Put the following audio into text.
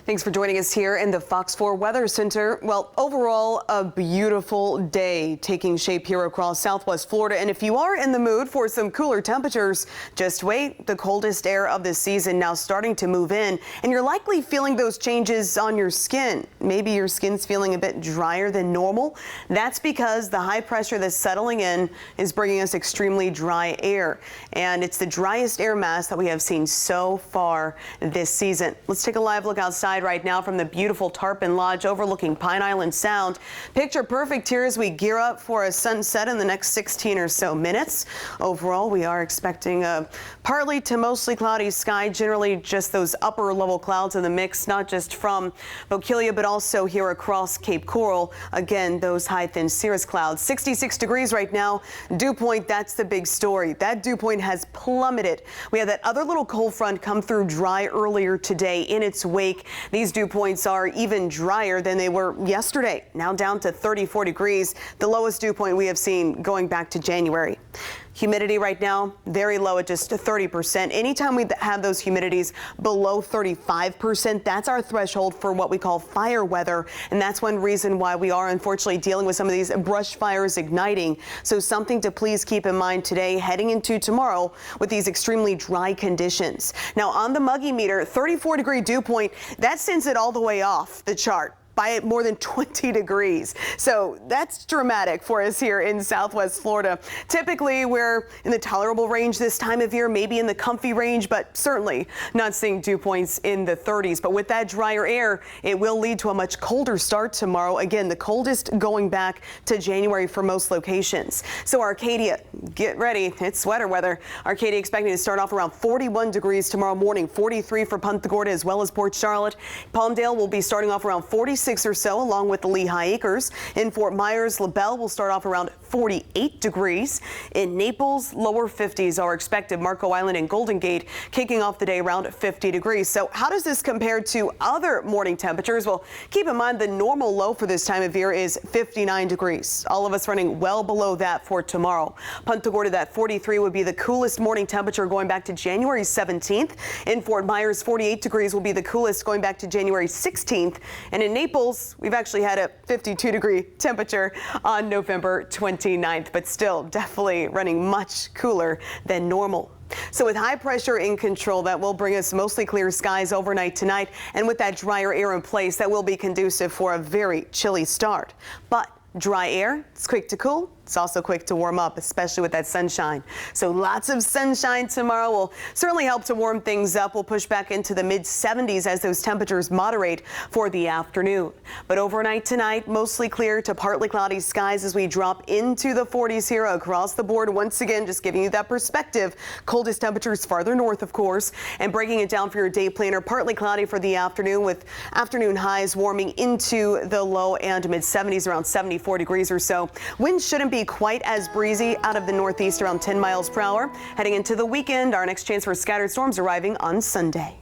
Thanks for joining us here in the Fox 4 Weather Center. Well, overall, a beautiful day taking shape here across southwest Florida. And if you are in the mood for some cooler temperatures, just wait. The coldest air of the season now starting to move in, and you're likely feeling those changes on your skin. Maybe your skin's feeling a bit drier than normal. That's because the high pressure that's settling in is bringing us extremely dry air. And it's the driest air mass that we have seen so far this season. Let's take a live look outside right now from the beautiful Tarpon Lodge overlooking Pine Island Sound. Picture perfect here as we gear up for a sunset in the next 16 or so minutes. Overall, we are expecting a partly to mostly cloudy sky, generally just those upper level clouds in the mix, not just from Bokeelia, but also here across Cape Coral. Again, those high thin cirrus clouds. 66 degrees right now. Dew point, that's the big story. That dew point has plummeted. We had that other little cold front come through dry earlier today. In its wake, these dew points are even drier than they were yesterday, now down to 34 degrees, the lowest dew point we have seen going back to January. Humidity right now, very low at just 30%. Anytime we have those humidities below 35%, that's our threshold for what we call fire weather. And that's one reason why we are unfortunately dealing with some of these brush fires igniting. So something to please keep in mind today heading into tomorrow with these extremely dry conditions. Now on the muggy meter, 34 degree dew point, that sends it all the way off the chart by more than 20 degrees. So that's dramatic for us here in southwest Florida. Typically, we're in the tolerable range this time of year, maybe in the comfy range, but certainly not seeing dew points in the 30s. But with that drier air, it will lead to a much colder start tomorrow. Again, the coldest going back to January for most locations. So Arcadia, get ready. It's sweater weather. Arcadia expecting to start off around 41 degrees tomorrow morning, 43 for Punta Gorda as well as Port Charlotte. Palmdale will be starting off around 46 or so, along with the Lehigh Acres. In Fort Myers, LaBelle will start off around 48 degrees. In Naples, lower 50s are expected. Marco Island and Golden Gate kicking off the day around 50 degrees. So how does this compare to other morning temperatures? Well, keep in mind the normal low for this time of year is 59 degrees. All of us running well below that for tomorrow. Punta Gorda, that 43 would be the coolest morning temperature going back to January 17th. In Fort Myers, 48 degrees will be the coolest going back to January 16th. And in Naples, we've actually had a 52-degree temperature on November 29th, but still definitely running much cooler than normal. So with high pressure in control, that will bring us mostly clear skies overnight tonight. And with that drier air in place, that will be conducive for a very chilly start. But dry air, it's quick to cool. It's also quick to warm up, especially with that sunshine. So lots of sunshine tomorrow will certainly help to warm things up. We'll push back into the mid 70s as those temperatures moderate for the afternoon. But overnight tonight, mostly clear to partly cloudy skies as we drop into the 40s here across the board. Once again, just giving you that perspective. Coldest temperatures farther north, of course, and breaking it down for your day planner. Partly cloudy for the afternoon with afternoon highs warming into the low and mid 70s, around 74 degrees or so. Winds shouldn't be quite as breezy out of the northeast, around 10 miles per hour. Heading into the weekend, our next chance for scattered storms arriving on Sunday.